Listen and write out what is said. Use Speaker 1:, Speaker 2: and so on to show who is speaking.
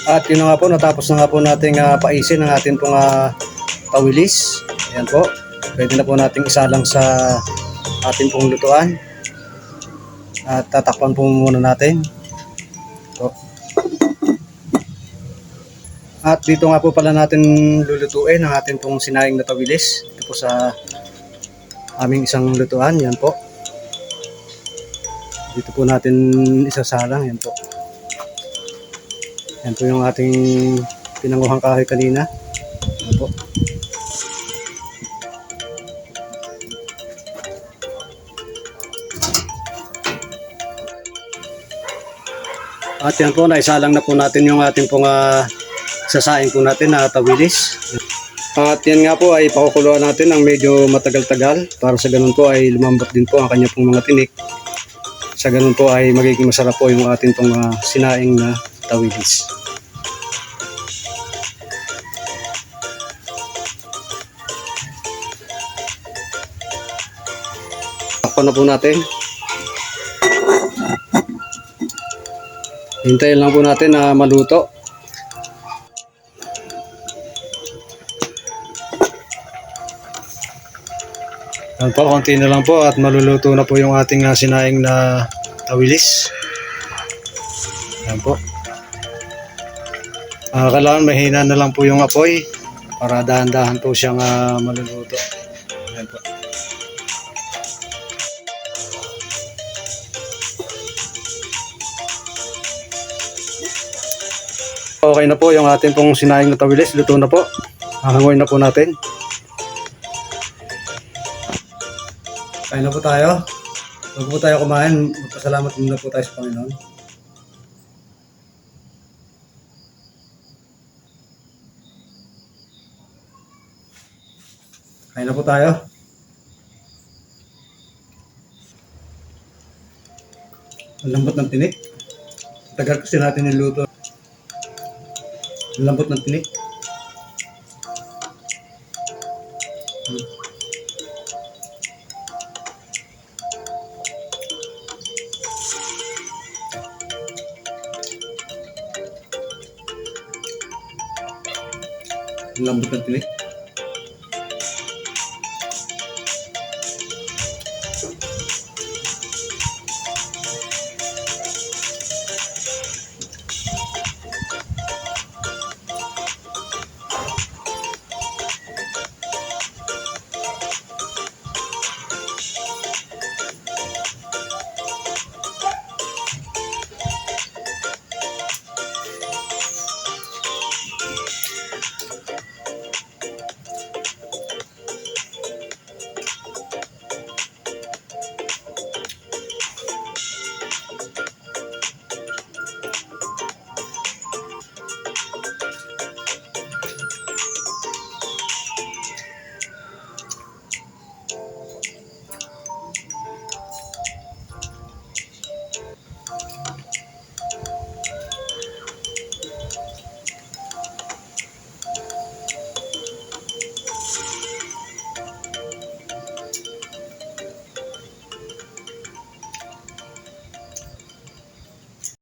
Speaker 1: At yun na nga po, natapos na nga po nating paisin ang ating pong tawilis. Ayan po, pwede na po nating isalang sa ating pong lutuan. At tatakpan po muna natin. Ito. At dito nga po pala natin lulutuin ang ating pong sinaing na tawilis. Ito po sa aming isang lutuan. Yan po. Dito po natin isasalang. Yan po. Yan po yung ating pinanguhang kahoy kanina. Yan po. At yan po, naisalang na po natin yung ating pong sasaing po natin na tawilis. At yan nga po ay pakukuluan natin ng medyo matagal-tagal para sa ganun po ay lumambot din po ang kanya pong mga tinik. Sa ganun po ay magiging masarap po yung ating pong sinaing na tawilis. Takpan na po natin. Hintayin lang po natin na maluto. Yan po, konti na lang po at maluluto na po yung ating sinaing na tawilis. Yan po. Kailangan mahina na lang po yung apoy para dahan-dahan po siyang maluluto. Yan po. Okay na po yung ating pong sinaing na tawilis. Luto na po. Hahanguin na po natin. Kain na po tayo. Huwag po tayo kumain. Magpasalamat muna po tayo sa Panginoon. Kain na po tayo. Ang lambot ng tinik. Tagal kasi natin niluto. Ang lambot ng tinik. Ang lambot ng tinik.